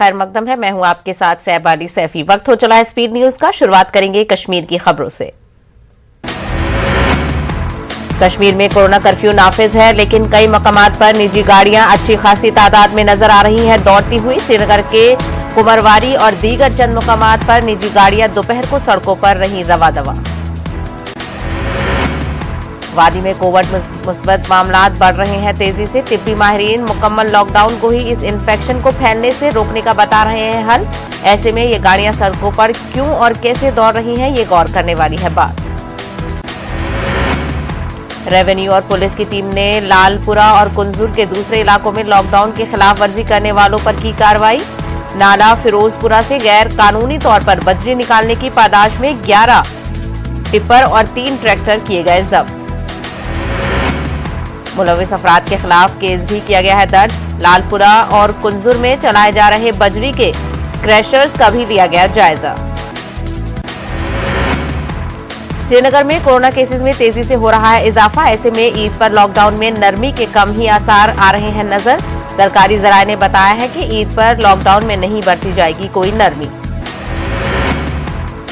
खैर मकदम है। मैं हूं आपके साथ सैबाली सैफी। वक्त हो चला है स्पीड न्यूज का। शुरुआत करेंगे कश्मीर की खबरों से। कश्मीर में कोरोना कर्फ्यू नाफिज है, लेकिन कई मकामात पर निजी गाड़ियां अच्छी खासी तादाद में नजर आ रही हैं दौड़ती हुई। श्रीनगर के कुमरवारी और दीगर चंद मकामात पर निजी गाड़ियां दोपहर को सड़कों पर रहीं रवादवा। वादी में कोविड मुस्बत मामलात बढ़ रहे हैं तेजी से। तिब्बी माहिरीन मुकम्मल लॉकडाउन को ही इस इन्फेक्शन को फैलने से रोकने का बता रहे हैं हल। ऐसे में ये गाड़ियां सड़कों पर क्यों और कैसे दौड़ रही हैं, ये गौर करने वाली है बात। रेवेन्यू और पुलिस की टीम ने लालपुरा और कुंजुर के दूसरे इलाकों में लॉकडाउन की खिलाफ वर्जी करने वालों पर की कार्रवाई। नाला फिरोजपुरा से गैर कानूनी तौर पर बजरी निकालने की पादाश में 11 टिप्पर और 3 ट्रैक्टर किए गए जब्त। मुलविस अफराद के खिलाफ केस भी किया गया है दर्ज। लालपुरा और कुंजुर में चलाए जा रहे बजरी के क्रैशर्स का भी लिया गया जायजा। श्रीनगर में कोरोना केसेस में तेजी से हो रहा है इजाफा। ऐसे में ईद पर लॉकडाउन में नरमी के कम ही आसार आ रहे हैं नजर। सरकारी जराये ने बताया है कि ईद पर लॉकडाउन में नहीं बरती जाएगी कोई नरमी।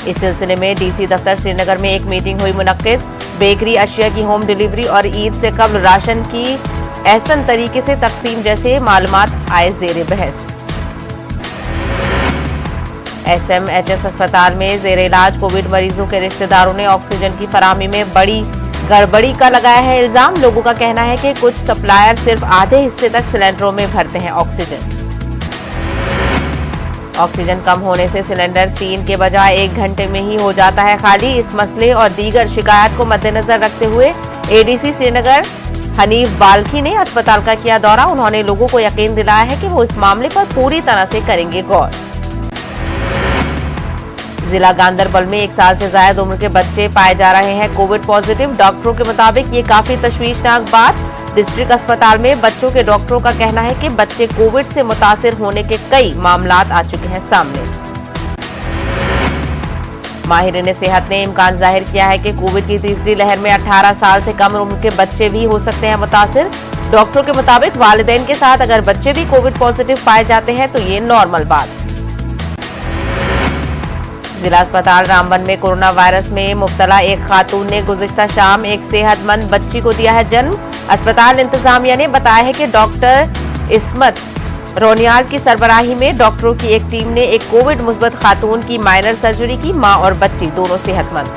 इस सिलसिले में डीसी दफ्तर श्रीनगर में एक मीटिंग हुई मुनक्किद। बेकरी अशिया की होम डिलीवरी और ईद से कबल राशन की एहसन तरीके से तकसीम जैसे मालूमात आए जेर बहस। SMHS अस्पताल में जेर इलाज कोविड मरीजों के रिश्तेदारों ने ऑक्सीजन की फराहमी में बड़ी गड़बड़ी का लगाया है इल्जाम। लोगों का कहना है कि कुछ सप्लायर सिर्फ आधे हिस्से तक सिलेंडरों में भरते हैं ऑक्सीजन कम होने से सिलेंडर 3 के बजाय 1 घंटे में ही हो जाता है खाली। इस मसले और दीगर शिकायत को मद्देनजर रखते हुए ADC श्रीनगर हनीफ बाल्खी ने अस्पताल का किया दौरा। उन्होंने लोगों को यकीन दिलाया है कि वो इस मामले पर पूरी तरह से करेंगे गौर। जिला गांदरबल में 1 साल से ज्यादा उम्र के बच्चे पाए जा रहे हैं कोविड पॉजिटिव। डॉक्टरों के मुताबिक ये काफी तशवीशनाक बात। डिस्ट्रिक्ट अस्पताल में बच्चों के डॉक्टरों का कहना है कि बच्चे कोविड से मुतासिर होने के कई मामलात आ चुके हैं सामने। माहिरीन सेहत ने इम्कान जाहिर किया है कि कोविड की तीसरी लहर में 18 साल से कम उम्र के बच्चे भी हो सकते हैं मुतासिर। डॉक्टरों के मुताबिक वालिदैन के साथ अगर बच्चे भी कोविड पॉजिटिव पाए जाते हैं तो ये नॉर्मल बात। जिला अस्पताल रामबन में कोरोना वायरस में मुब्तला एक खातून ने गुज़िश्ता शाम एक सेहतमंद बच्ची को दिया है जन्म। अस्पताल इंतजामिया ने बताया है कि डॉक्टर इस्मत रोनियाल की सरबराही में डॉक्टरों की एक टीम ने एक कोविड मुस्बत खातून की माइनर सर्जरी की। मां और बच्ची दोनों सेहतमंद।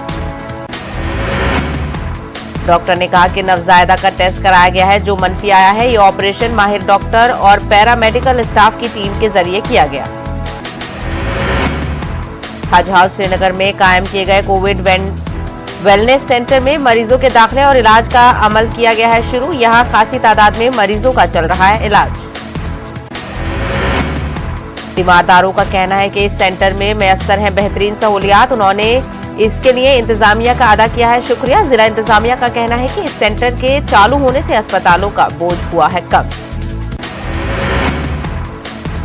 डॉक्टर ने कहा कि नवजायदा का टेस्ट कराया गया है, जो मनफी आया है। ये ऑपरेशन माहिर डॉक्टर और पैरामेडिकल स्टाफ की टीम के जरिए किया गया। हज हाउस श्रीनगर में कायम किए गए कोविड वेलनेस सेंटर में मरीजों के दाखिले और इलाज का अमल किया गया है शुरू। यहां खासी तादाद में मरीजों का चल रहा है इलाज। तीमारदारों का कहना है कि इस सेंटर में मैसर हैं बेहतरीन सहूलियात। उन्होंने इसके लिए इंतजामिया का अदा किया है शुक्रिया। जिला इंतजामिया का कहना है कि इस सेंटर के चालू होने से अस्पतालों का बोझ हुआ है कम।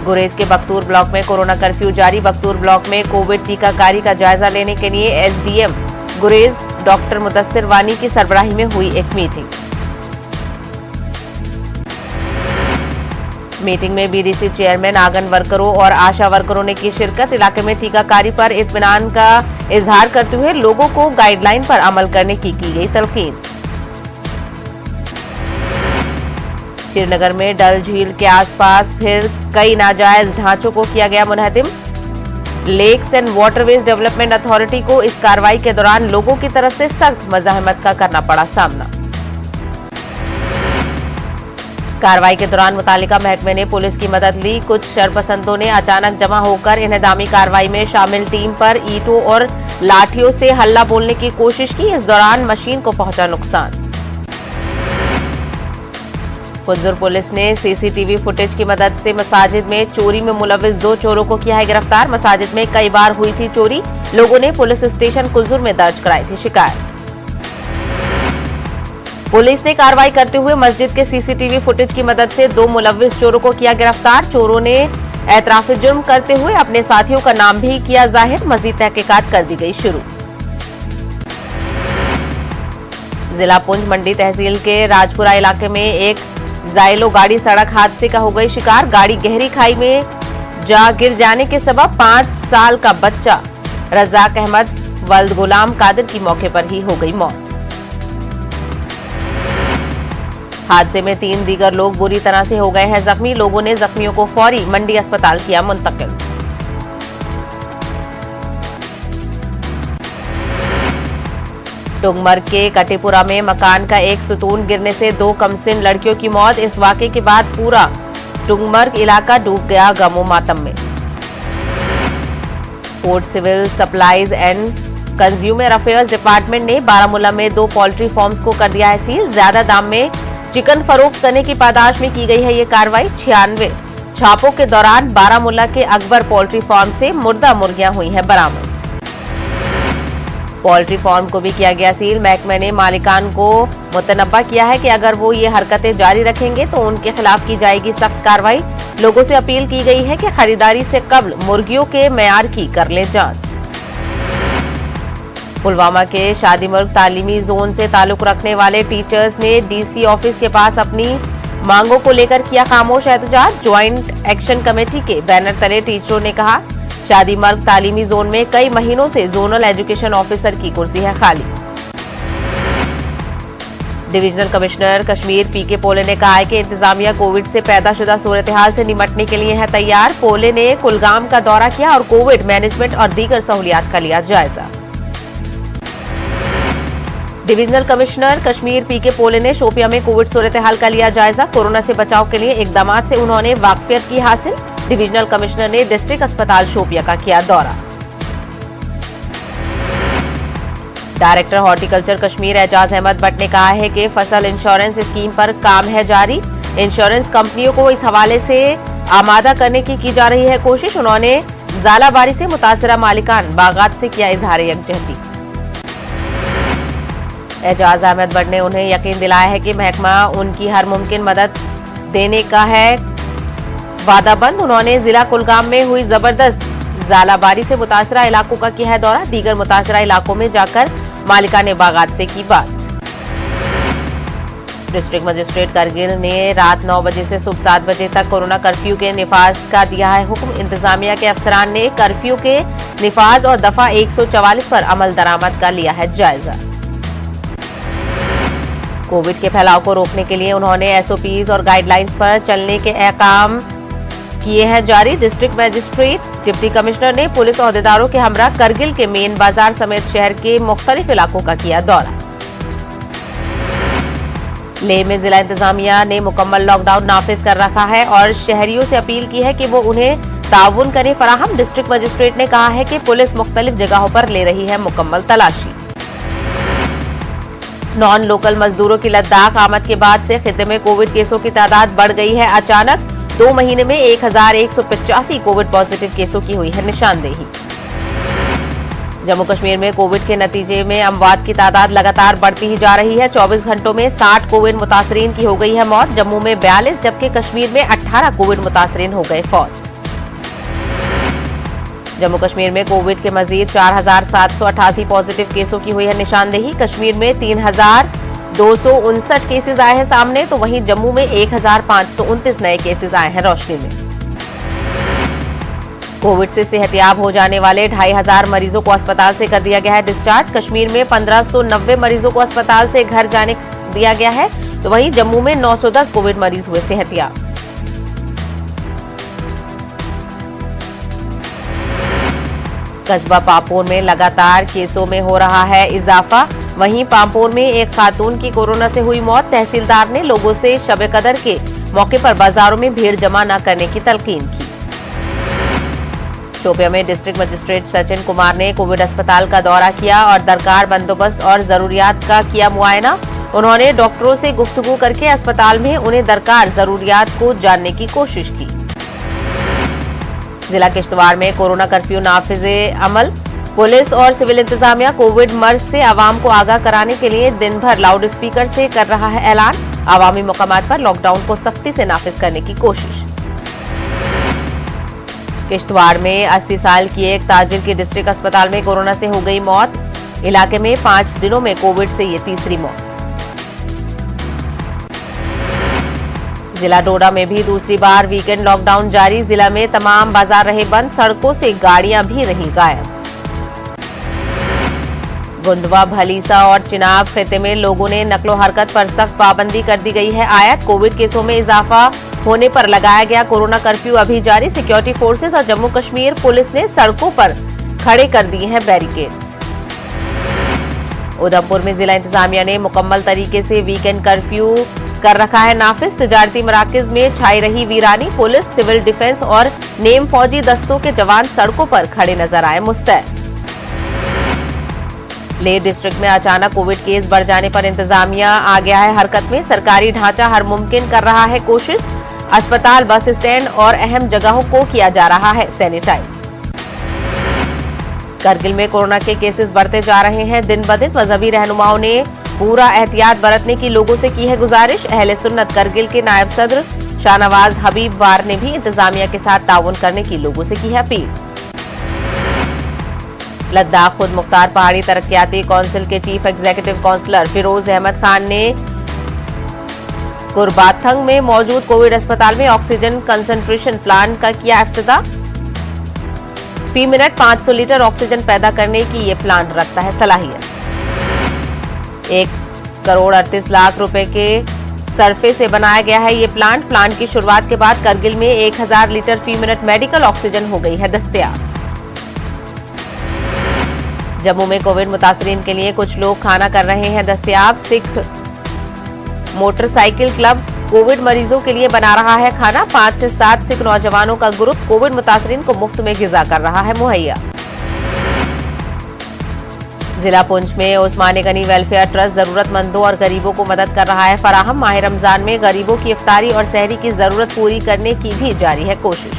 गुरेज के बख्तूर ब्लॉक में कोरोना कर्फ्यू जारी। बख्तूर ब्लॉक में कोविड टीकाकारी का जायजा लेने के लिए SDM गुरेज डॉक्टर मुदस्सिर वानी की सरबराही में हुई एक मीटिंग में BDC चेयरमैन, आंगन वर्करों और आशा वर्करों ने की शिरकत। इलाके में टीकाकारी पर इत्मीनान का इजहार करते हुए लोगों को गाइडलाइन पर अमल करने की गई तलकीन। श्रीनगर में डल झील के आसपास फिर कई नाजायज ढांचों को किया गया मुनहदिम। Lakes and waterways development authority को इस कार्रवाई के दौरान लोगों की तरफ से सख्त मज़ाहमत का करना पड़ा सामना। कार्रवाई के दौरान मुतालिका महकमे ने पुलिस की मदद ली। कुछ शरपसंदों ने अचानक जमा होकर इन्हदामी कार्रवाई में शामिल टीम पर ईंटों और लाठियों से हल्ला बोलने की कोशिश की। इस दौरान मशीन को पहुंचा नुकसान। कुंजुर पुलिस ने CCTV फुटेज की मदद से मसाजिद में चोरी में मुलविस 2 चोरों को किया है गिरफ्तार। मसाजिद में कई बार हुई थी चोरी। लोगों ने पुलिस स्टेशन कुंजुर में दर्ज कराई थी शिकायत। पुलिस ने कार्रवाई करते हुए मस्जिद के CCTV फुटेज की मदद से 2 मुलविस चोरों को किया गिरफ्तार। चोरों ने एतराफ जुर्म करते हुए अपने साथियों का नाम भी किया जाहिर। मजीद तहकीकात कर दी गई शुरू। जिला पुंछ मंडी तहसील के राजपुरा इलाके में एक जाइलो गाड़ी सड़क हादसे का हो गई शिकार। गाड़ी गहरी खाई में जा गिर जाने के सबब 5 साल का बच्चा रजाक अहमद वल्द गुलाम कादिर की मौके पर ही हो गई मौत। हादसे में 3 दीगर लोग बुरी तरह से हो गए हैं जख्मी। लोगों ने जख्मियों को फौरी मंडी अस्पताल किया मुंतकिल। टुंगमर्ग के कटेपुरा में मकान का एक सुतून गिरने से 2 कमसिन लड़कियों की मौत। इस वाकये के बाद पूरा टुंगमर्ग इलाका डूब गया गमो मातम में। Food civil supplies and consumer affairs department ने बारामूला में 2 पोल्ट्री फार्म्स को कर दिया है सील। ज्यादा दाम में चिकन फरोख्त करने की पादाश में की गई है ये कार्रवाई। 96 छापों के दौरान बारामूला के अकबर पोल्ट्री फार्म से मुर्दा मुर्गियां हुई हैं बरामद। पोल्ट्री फार्म को भी किया गया सील। महकमे ने मालिकान को मुतनब्बा किया है कि अगर वो ये हरकतें जारी रखेंगे तो उनके खिलाफ की जाएगी सख्त कार्रवाई। लोगों से अपील की गई है कि खरीदारी से कबल मुर्गियों के मेयार की कर ले जांच। पुलवामा के शादीमर्ग तालीमी जोन से ताल्लुक रखने वाले टीचर्स ने डीसी ऑफिस के पास अपनी मांगों को लेकर किया खामोश एहतजाज। ज्वाइंट एक्शन कमेटी के बैनर तले टीचरों ने कहा, शादीमर्ग तालीमी जोन में कई महीनों से जोनल एजुकेशन ऑफिसर की कुर्सी है खाली। डिविजनल कमिश्नर कश्मीर पीके पोले ने कहा है कि इंतजामिया कोविड से पैदाशुदा सूरत-ए-हाल से निपटने के लिए है तैयार। पोले ने कुलगाम का दौरा किया और कोविड मैनेजमेंट और दीगर सहूलियात का लिया जायजा। डिविजनल कमिश्नर कश्मीर पीके पोले ने शोपिया में कोविड सूरत-ए-हाल का लिया जायजा। कोरोना से बचाव के लिए इकदामात से उन्होंने वाकफियत की हासिल। डिविजनल कमिश्नर ने डिस्ट्रिक्ट अस्पताल शोपिया का किया दौरा। डायरेक्टर हॉर्टिकल्चर कश्मीर एजाज अहमद भट्ट ने कहा है कि फसल इंश्योरेंस स्कीम पर काम है जारी। इंश्योरेंस कंपनियों को इस हवाले से आमादा करने की जा रही है कोशिश। उन्होंने जालाबारी से मुतासरा मालिकान बागात से किया इजहार यकजहती। एजाज अहमद भट्ट ने उन्हें यकीन दिलाया है कि महकमा उनकी हर मुमकिन मदद देने का है वादाबंद। उन्होंने जिला कुलगाम में हुई जबरदस्त जालाबारी से मुतासरा इलाकों का किया है दौरा। दीगर मुतासरा इलाकों में जाकर मालिकाने बागात से की बात। डिस्ट्रिक्ट मजिस्ट्रेट करगिल ने रात 9 बजे से सुबह 7 बजे तक कोरोना कर्फ्यू के निफाज का दिया है हुक्म। इंतजामिया के अफसरान ने कर्फ्यू के निफाज और दफा 144 पर अमल दरामद का लिया है जायजा। कोविड के फैलाव को रोकने के लिए उन्होंने एसओपीज और गाइडलाइंस पर चलने के अहकाम किए हैं जारी। डिस्ट्रिक्ट मजिस्ट्रेट डिप्टी कमिश्नर ने पुलिस अहदेदारों के हमरा करगिल के मेन बाजार समेत शहर के मुख्तलिफ इलाकों का किया दौरा। लेह में जिला इंतजामिया ने मुकम्मल लॉकडाउन नाफिज कर रखा है और शहरियों से अपील की है कि वो उन्हें ताउन करें फराहम। डिस्ट्रिक्ट मजिस्ट्रेट ने कहा है कि पुलिस मुख्तलिफ जगहों पर ले रही है मुकम्मल तलाशी। नॉन लोकल मजदूरों की लद्दाख आमद के बाद से खित्ते में कोविड केसों की तादाद बढ़ गई है अचानक। 2 महीने में 1185 कोविड पॉजिटिव केसों की हुई है निशानदेही। जम्मू कश्मीर में कोविड के नतीजे में अमवात की तादाद लगातार बढ़ती ही जा रही है। 24 घंटों में 60 कोविड मुतासरीन की हो गई है मौत। जम्मू में 42 जबकि कश्मीर में 18 कोविड मुतासरीन हो गए फौत। जम्मू कश्मीर में कोविड के मजीद 4788 पॉजिटिव केसों की हुई है निशानदेही। कश्मीर में 3259 केसेस आए हैं सामने, तो वहीं जम्मू में 1529 नए केसेस आए हैं रोशनी में। कोविड से सेहतयाब हो जाने वाले 2500 मरीजों को अस्पताल से कर दिया गया है डिस्चार्ज। कश्मीर में 1590 मरीजों को अस्पताल से घर जाने दिया गया है, तो वहीं जम्मू में 910 कोविड मरीज हुए सेहतयाब। कस्बा पापोर में लगातार केसों में हो रहा है इजाफा। वहीं पापोर में एक खातून की कोरोना से हुई मौत। तहसीलदार ने लोगों से शब कदर के मौके पर बाजारों में भीड़ जमा न करने की तलकीन की। शोपिया में डिस्ट्रिक्ट मजिस्ट्रेट सचिन कुमार ने कोविड अस्पताल का दौरा किया और दरकार बंदोबस्त और जरूरियात का किया मुआयना। उन्होंने डॉक्टरों से गुफ्तगू करके अस्पताल में उन्हें दरकार जरूरियात को जानने की कोशिश की। जिला किश्तवाड़ में कोरोना कर्फ्यू नाफिजे अमल। पुलिस और सिविल इंतजामिया कोविड मर्ज से आवाम को आगाह कराने के लिए दिन भर लाउड स्पीकर से कर रहा है ऐलान। आवामी मुकामात पर लॉकडाउन को सख्ती से नाफिज करने की कोशिश। किश्तवाड़ में 80 साल की एक ताजिर की डिस्ट्रिक्ट अस्पताल में कोरोना से हो गई मौत। इलाके में 5 दिनों में कोविड से ये तीसरी मौत। जिला डोडा में भी दूसरी बार वीकेंड लॉकडाउन जारी। जिला में तमाम बाजार रहे बंद, सड़कों से गाड़ियां भी रही गायब। गुंदवा, भलीसा और चिनाब खिते में लोगों ने नकलो हरकत पर सख्त पाबंदी कर दी गई है आयत। कोविड केसों में इजाफा होने पर लगाया गया कोरोना कर्फ्यू अभी जारी। सिक्योरिटी फोर्सेस और जम्मू कश्मीर पुलिस ने सड़कों पर खड़े कर दिए हैं बैरिकेड्स। उधमपुर में जिला इंतजामिया ने मुकम्मल तरीके से वीकेंड कर्फ्यू कर रखा है नाफिज। तिजारती मराकज में छाई रही वीरानी। पुलिस, सिविल डिफेंस और नेम फौजी दस्तों के जवान सड़कों पर खड़े नजर आए मुस्तैद। लेह डिस्ट्रिक्ट में अचानक कोविड केस बढ़ जाने पर इंतजामिया आ गया है हरकत में। सरकारी ढांचा हर मुमकिन कर रहा है कोशिश। अस्पताल, बस स्टैंड और अहम जगहों को किया जा रहा है सैनिटाइज। करगिल में कोरोना के केसेस बढ़ते जा रहे हैं दिन ब दिन। मजहबी रहनुमाओं ने पूरा एहतियात बरतने की लोगों से की है गुजारिश। अहले सुन्नत करगिल के नायब सदर शाहनवाज हबीब वार ने भी इंतजामिया के साथ ताउन करने की लोगों से की है अपील। लद्दाख खुद मुख्तार पहाड़ी तरक्याती काउंसिल के chief executive councillor Feroz Ahmad Khan ने कुरबाथंग में मौजूद कोविड अस्पताल में ऑक्सीजन कंसंट्रेशन प्लांट का किया इफ्तिताह। फी मिनट 500 लीटर ऑक्सीजन पैदा करने की ये प्लांट रखता है सलाहियत। 1,38,00,000 रुपए के सरफे से बनाया गया है ये प्लांट। प्लांट की शुरुआत के बाद करगिल में 1000 लीटर फी मिनट मेडिकल ऑक्सीजन हो गई है दस्तयाब। जम्मू में कोविड मुतासरीन के लिए कुछ लोग खाना कर रहे हैं दस्तयाब। सिख मोटरसाइकिल क्लब कोविड मरीजों के लिए बना रहा है खाना। 5 से 7 सिख नौजवानों का ग्रुप कोविड मुतासरीन को मुफ्त में गिजा कर रहा है मुहैया। जिला पुंछ में उस्मानी गनी वेलफेयर ट्रस्ट जरूरतमंदों और गरीबों को मदद कर रहा है फराहम। माह रमजान में गरीबों की इफ्तारी और सहरी की जरूरत पूरी करने की भी जारी है कोशिश।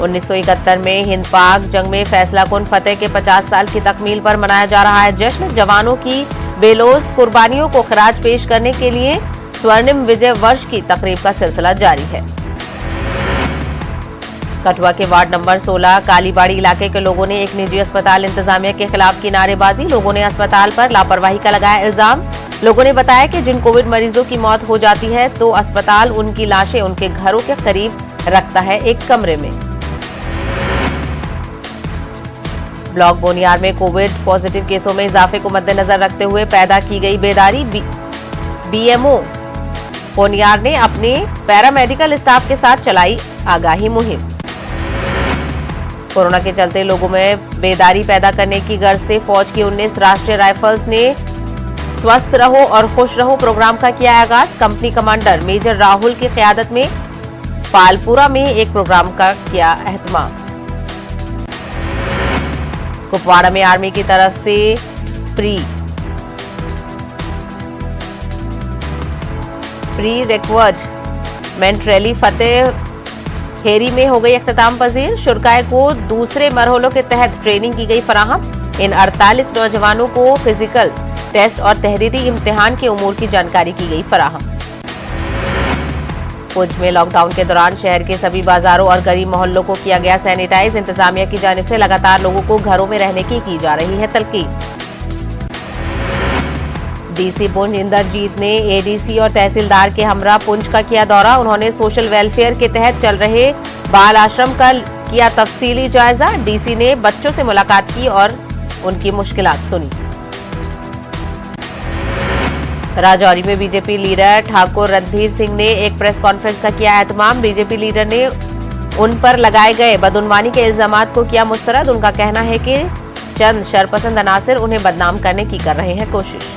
1971 में हिंद पाक जंग में फैसला कुन फतेह के 50 साल की तकमील पर मनाया जा रहा है जश्न। जवानों की बेलोज कुर्बानियों को खराज पेश करने के लिए स्वर्णिम विजय वर्ष की तकरीब का सिलसिला जारी है। कठुआ के वार्ड नंबर 16 कालीबाड़ी इलाके के लोगों ने एक निजी अस्पताल इंतजामिया के खिलाफ की नारेबाजी। लोगों ने अस्पताल पर लापरवाही का लगाया इल्जाम। लोगों ने बताया कि जिन कोविड मरीजों की मौत हो जाती है तो अस्पताल उनकी लाशें उनके घरों के करीब रखता है एक कमरे में। ब्लॉक बोनियार में कोविड पॉजिटिव केसों में इजाफे को मद्देनजर रखते हुए पैदा की गई बेदारी। बीएमओ बोनियार ने अपने पैरामेडिकल स्टाफ के साथ चलाई आगाही मुहिम। कोरोना के चलते लोगों में बेदारी पैदा करने की गर्ज से फौज की 19 राष्ट्रीय राइफल्स ने स्वस्थ रहो और खुश रहो प्रोग्राम का किया आगाज। कंपनी कमांडर मेजर राहुल की क़यादत में पालपुरा में एक प्रोग्राम का किया एहतमाम। कुपवाड़ा में आर्मी की तरफ से प्री रिक्रूटमेंट रैली फतेह हेरी में हो गई इख्तिताम पजीर। शुरकाए को दूसरे मरहलों के तहत ट्रेनिंग की गई फराहम। इन 48 नौजवानों को फिजिकल टेस्ट और तहरीरी इम्तिहान के उमूर की जानकारी की गई फराहम। पुंछ में लॉकडाउन के दौरान शहर के सभी बाजारों और गरीब मोहल्लों को किया गया सैनिटाइज। इंतजामिया की जानिब से लगातार लोगों को घरों में रहने की जा रही है तलकीन। डीसी पुंछ इंदरजीत ने एडीसी और तहसीलदार के हमरा पुंछ का किया दौरा। उन्होंने सोशल वेलफेयर के तहत चल रहे बाल आश्रम का किया तफसीली जायजा। डीसी ने बच्चों से मुलाकात की और उनकी मुश्किलात सुनी। राजौरी में बीजेपी लीडर ठाकुर रणधीर सिंह ने एक प्रेस कॉन्फ्रेंस का किया एहतमाम। बीजेपी लीडर ने उन पर लगाए गए बदउनवानी के इल्जामात को किया मुस्तरद। उनका कहना है कि चंद शरपसंद अनासिर उन्हें बदनाम करने की कर रहे हैं कोशिश।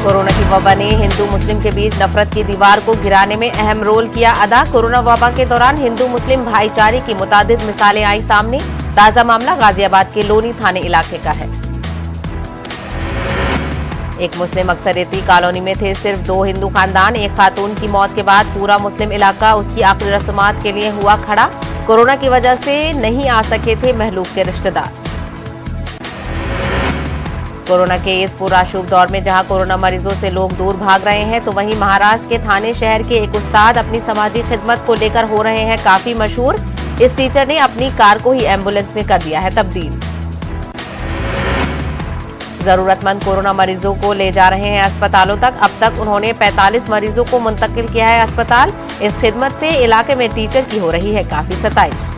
कोरोना की वबा ने हिंदू मुस्लिम के बीच नफरत की दीवार को गिराने में अहम रोल किया अदा। कोरोना वबा के दौरान हिंदू मुस्लिम भाईचारे की मुतादिद मिसालें आई सामने। ताजा मामला गाजियाबाद के लोनी थाने इलाके का है। एक मुस्लिम अक्सरियती कॉलोनी में थे सिर्फ 2 हिंदू खानदान। एक खातून की मौत के बाद पूरा मुस्लिम इलाका उसकी आखिरी रस्मात के लिए हुआ खड़ा। कोरोना की वजह से नहीं आ सके थे महलूक के रिश्तेदार। कोरोना के इस पुरआशूब दौर में जहां कोरोना मरीजों से लोग दूर भाग रहे हैं, तो वहीं महाराष्ट्र के थाने शहर के एक उस्ताद अपनी समाजी खिदमत को लेकर हो रहे हैं काफी मशहूर। इस टीचर ने अपनी कार को ही एम्बुलेंस में कर दिया है तब्दील। जरूरतमंद कोरोना मरीजों को ले जा रहे हैं अस्पतालों तक। अब तक उन्होंने 45 मरीजों को मुंतकिल किया है अस्पताल। इस खिदमत से इलाके में टीचर की हो रही है काफी सताइश।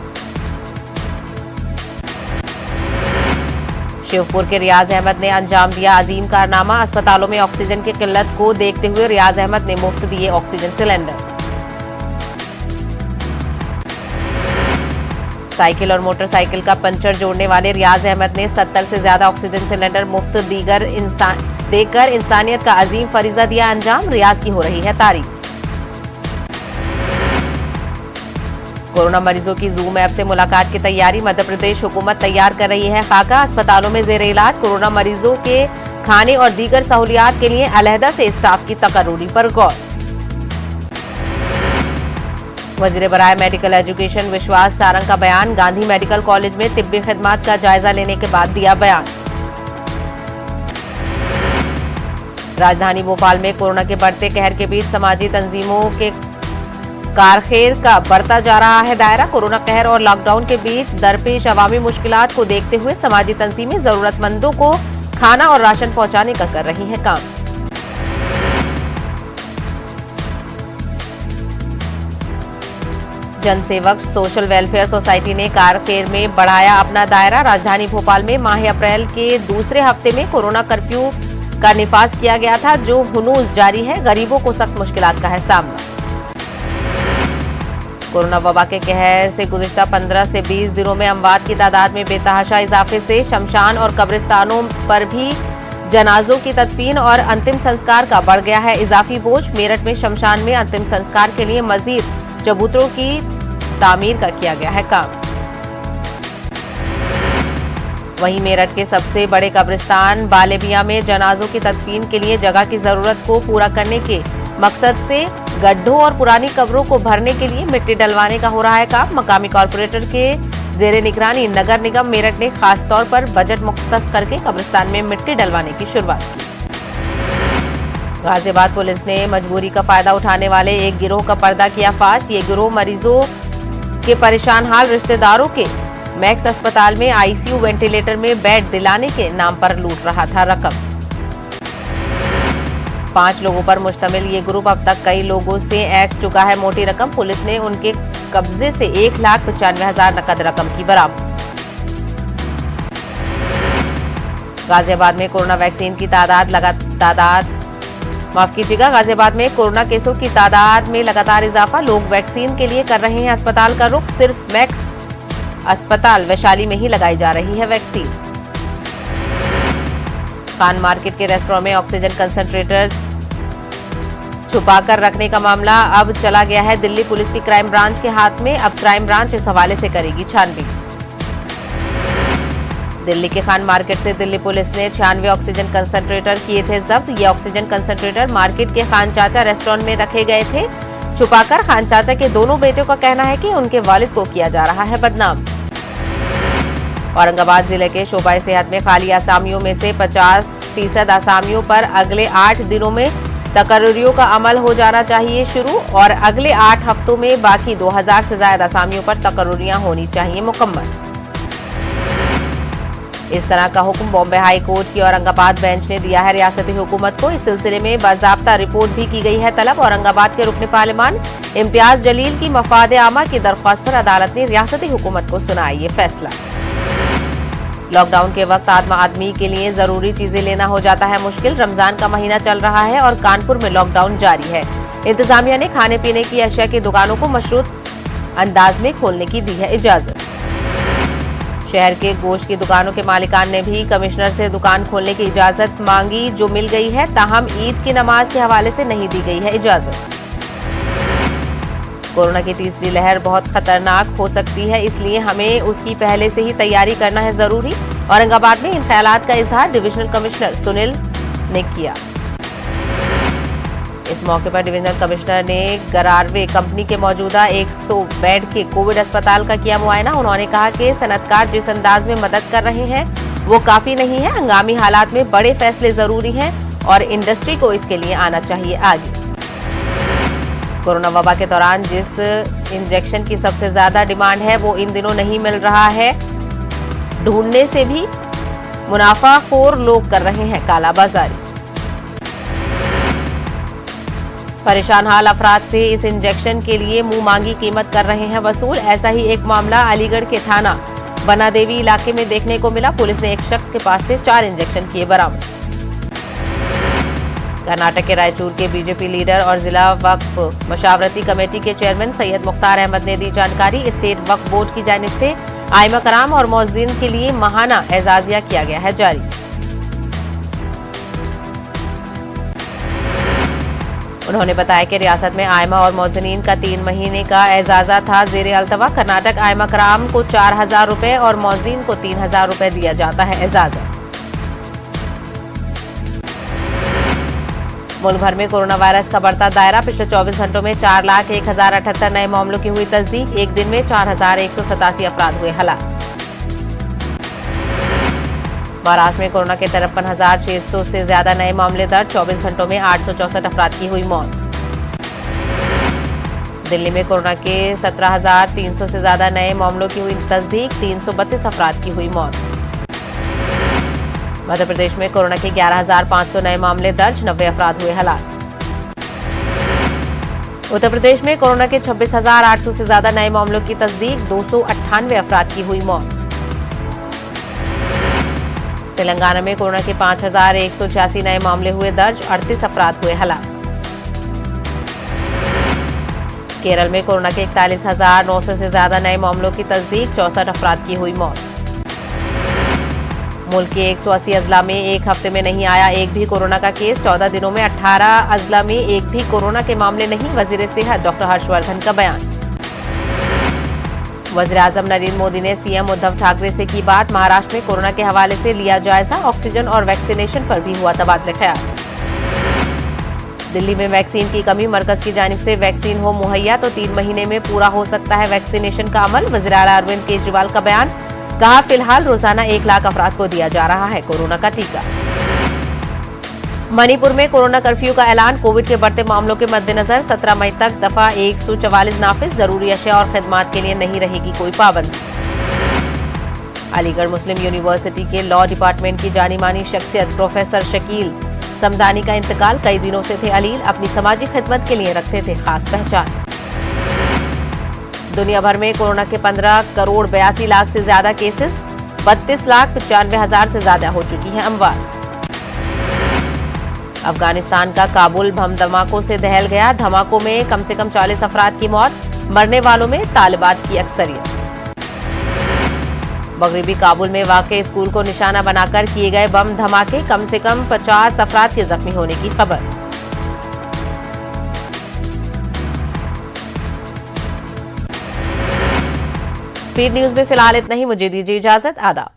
शिवपुर के रियाज अहमद ने अंजाम दिया अजीम कारनामा। अस्पतालों में ऑक्सीजन की किल्लत को देखते हुए रियाज अहमद ने मुफ्त दिए ऑक्सीजन सिलेंडर। साइकिल और मोटरसाइकिल का पंचर जोड़ने वाले रियाज अहमद ने 70 से ज्यादा ऑक्सीजन सिलेंडर मुफ्त देकर इंसानियत का अजीम फरीजा दिया अंजाम। रियाज की हो रही है तारीफ। कोरोना मरीजों की जूम ऐप से मुलाकात की तैयारी मध्य प्रदेश हुकूमत तैयार कर रही है खाका। अस्पतालों में जेर इलाज कोरोना मरीजों के खाने और दीगर सहूलियात के लिए अलहदा से स्टाफ की तकर्रुरी पर गौर। वजीर बराए मेडिकल एजुकेशन विश्वास सारंग का बयान। गांधी मेडिकल कॉलेज में तिब्बी खिदमात का जायजा लेने के बाद दिया बयान। राजधानी भोपाल में कोरोना के बढ़ते कहर के बीच समाजी तंजीमों के कारखेर का बढ़ता जा रहा है दायरा। कोरोना कहर और लॉकडाउन के बीच दरपेश अवामी मुश्किलात को देखते हुए समाजी तंजीमें जरूरतमंदों को खाना और राशन पहुंचाने का कर रही हैं काम। जनसेवक सोशल वेलफेयर सोसाइटी ने कारखेर में बढ़ाया अपना दायरा। राजधानी भोपाल में माह अप्रैल के दूसरे हफ्ते में कोरोना कर्फ्यू का निफाज किया गया था, जो हुनूज जारी है। गरीबों को सख्त मुश्किलात का है सामना। कोरोना वबा के कहर से गुज़िश्ता 15 से 20 दिनों में अमवात की तादाद में बेतहाशा इजाफे से शमशान और कब्रिस्तानों पर भी जनाजों की तदफीन और अंतिम संस्कार का बढ़ गया है इजाफी बोझ। मेरठ में शमशान में अंतिम संस्कार के लिए मजीद चबूतरों की तामीर का किया गया है काम। वहीं मेरठ के सबसे बड़े कब्रिस्तान बालेबिया में जनाजों की तदफीन के लिए जगह की जरूरत को पूरा करने के मकसद से गड्ढों और पुरानी कब्रों को भरने के लिए मिट्टी डलवाने का हो रहा है काम। मकामी कॉर्पोरेटर के जेरे निगरानी नगर निगम मेरठ ने खास तौर पर बजट मुख्तस करके कब्रिस्तान में मिट्टी डलवाने की शुरुआत की। गाजियाबाद पुलिस ने मजबूरी का फायदा उठाने वाले एक गिरोह का पर्दा किया फाश। ये गिरोह मरीजों के परेशान हाल रिश्तेदारों के मैक्स अस्पताल में आईसीयू वेंटिलेटर में बेड दिलाने के नाम पर लूट रहा था रकम। 5 लोगों पर मुश्तमिल ये ग्रुप अब तक कई लोगों से ऐंठ चुका है मोटी रकम। पुलिस ने उनके कब्जे से 1,95,000 नकद रकम की बरामद। गाजियाबाद में कोरोना वैक्सीन की गाजियाबाद में कोरोना केसों की तादाद में लगातार इजाफा। लोग वैक्सीन के लिए कर रहे हैं अस्पताल का रुख। सिर्फ मैक्स अस्पताल वैशाली में ही लगाई जा रही है वैक्सीन। खान मार्केट के रेस्टोरेंट में ऑक्सीजन कंसंट्रेटर छुपाकर रखने का मामला अब चला गया है दिल्ली पुलिस की क्राइम ब्रांच के हाथ में। अब क्राइम ब्रांच इस हवाले से करेगी छानबीन। दिल्ली के खान मार्केट से दिल्ली पुलिस ने 96 ऑक्सीजन कंसंट्रेटर किए थे जब्त। ये ऑक्सीजन कंसंट्रेटर मार्केट के खान चाचा रेस्टोरेंट में रखे गए थे छुपाकर। खान चाचा के दोनों बेटों का कहना है कि उनके वालिद को किया जा रहा है बदनाम। औरंगाबाद जिले के शोबाए सेहत में खाली आसामियों में से 50% आसामियों पर अगले 8 दिनों में तकर्रुरियों का अमल हो जाना चाहिए शुरू और अगले 8 हफ्तों में बाकी 2000 से ज्यादा आसामियों पर तकर्रुरियां होनी चाहिए मुकम्मल। इस तरह का हुक्म बॉम्बे हाई कोर्ट की औरंगाबाद बेंच ने दिया है रियासती हुकूमत को। इस सिलसिले में बाज़ाब्ता रिपोर्ट भी की गई है तलब। औरंगाबाद के रुकने पार्लिमान इम्तियाज जलील की मफाद आमा की दरख्वास्त पर अदालत ने रियासती हुकूमत को सुनाया ये फैसला। लॉकडाउन के वक्त आदमी के लिए जरूरी चीजें लेना हो जाता है मुश्किल। रमजान का महीना चल रहा है और कानपुर में लॉकडाउन जारी है। इंतजामिया ने खाने पीने की अशिया की दुकानों को मशरूत अंदाज में खोलने की दी है इजाजत। शहर के गोश्त की दुकानों के मालिकान ने भी कमिश्नर से दुकान खोलने की इजाजत मांगी जो मिल गई है, ताहम ईद की नमाज के हवाले से नहीं दी गई है इजाजत। कोरोना की तीसरी लहर बहुत खतरनाक हो सकती है, इसलिए हमें उसकी पहले से ही तैयारी करना है जरूरी। औरंगाबाद में इन ख्यालात का इजहार डिविजनल कमिश्नर सुनील ने किया। इस मौके पर डिविजनल कमिश्नर ने गरारवे कंपनी के मौजूदा 100 बेड के कोविड अस्पताल का किया मुआयना। उन्होंने कहा कि सनतकार जिस अंदाज में मदद कर रहे हैं वो काफी नहीं है। हंगामी हालात में बड़े फैसले जरूरी हैं और इंडस्ट्री को इसके लिए आना चाहिए आगे। कोरोना वबा के दौरान जिस इंजेक्शन की सबसे ज्यादा डिमांड है वो इन दिनों नहीं मिल रहा है। ढूंढने से भी मुनाफाखोर लोग कर रहे हैं कालाबाजारी। परेशान हाल अफराद से इस इंजेक्शन के लिए मुंह मांगी कीमत कर रहे हैं वसूल। ऐसा ही एक मामला अलीगढ़ के थाना बनादेवी इलाके में देखने को मिला। पुलिस ने एक शख्स के पास से 4 इंजेक्शन किए बरामद। कर्नाटक के रायचूर के बीजेपी लीडर और जिला वक्फ मशावरती कमेटी के चेयरमैन सैयद मुख्तार अहमद ने दी जानकारी। स्टेट वक्फ बोर्ड की जानिब से आइमा कराम और मौज़िन के लिए माहाना एजाजिया किया गया है जारी। उन्होंने बताया कि रियासत में आइमा और मौज़नीन का 3 महीने का एजाजा था जेर अल्तवा। कर्नाटक आइमा कराम को 4,000 रुपए और मौज़ीन को 3,000 रुपए दिया जाता है एजाजा। मुल्क भर में कोरोना वायरस का बढ़ता दायरा। पिछले 24 घंटों में 4,01,078 नए मामलों की हुई तस्दीक। एक दिन में 4,187 अफराद हुए हलाक। महाराष्ट्र में कोरोना के 53,600 से ज्यादा नए मामले दर्ज। 24 घंटों में 864 अफराद की हुई मौत। दिल्ली में कोरोना के 17,300 से ज्यादा नए मामलों की हुई तस्दीक। 332 अफराद की हुई मौत। मध्य प्रदेश में कोरोना के 11,500 नए मामले दर्ज। 90 अफराद हुए हलाक। उत्तर प्रदेश में कोरोना के 26,800 से ज्यादा नए मामलों की तस्दीक। 298 अफराद की हुई मौत। तेलंगाना में कोरोना के 5,186 नए मामले हुए दर्ज। 38 अफराद हुए हलाक। केरल में कोरोना के 41,900 से ज्यादा नए मामलों की तस्दीक। 64 अफराद की हुई मौत। मुल्क के 180 अजला में एक हफ्ते में नहीं आया एक भी कोरोना का केस। 14 दिनों में 18 अजला में एक भी कोरोना के मामले नहीं। वजीर सेहत डॉक्टर हर्षवर्धन का बयान। वज़ीर आज़म नरेंद्र मोदी ने सीएम उद्धव ठाकरे से की बात। महाराष्ट्र में कोरोना के हवाले से लिया जायजा। ऑक्सीजन और वैक्सीनेशन पर भी हुआ तबादला ख्याल। दिल्ली में वैक्सीन की कमी। मरकज की जानिब से वैक्सीन हो मुहैया तो 3 महीने में पूरा हो सकता है वैक्सीनेशन का अमल। वज़ीर आला अरविंद केजरीवाल का बयान। कहा फिलहाल रोजाना 1 लाख अफराद को दिया जा रहा है कोरोना का टीका। मणिपुर में कोरोना कर्फ्यू का ऐलान। कोविड के बढ़ते मामलों के मद्देनजर 17 मई तक दफा 144 नाफिज। जरूरी अशिया और खिदमात के लिए नहीं रहेगी कोई पाबंदी। अलीगढ़ मुस्लिम यूनिवर्सिटी के लॉ डिपार्टमेंट की जानी मानी शख्सियत प्रोफेसर शकील समदानी का इंतकाल। कई दिनों से थे अलील। अपनी समाजी खिदमत के लिए रखते थे खास पहचान। दुनिया भर में कोरोना के 15 करोड़ 82 लाख से ज्यादा केसेस। 32,95,000 से ज्यादा हो चुकी हैं अमवात। अफगानिस्तान का काबुल बम धमाकों से दहल गया। धमाकों में कम से कम 40 अफराद की मौत। मरने वालों में तालिबात की अक्सरियत। मगरिबी काबुल में वाक़े स्कूल को निशाना बनाकर किए गए बम धमाके। कम से कम 50 अफराद के जख्मी होने की खबर। स्पीड न्यूज में फिलहाल इतना ही। मुझे दीजिए इजाजत। आदाब।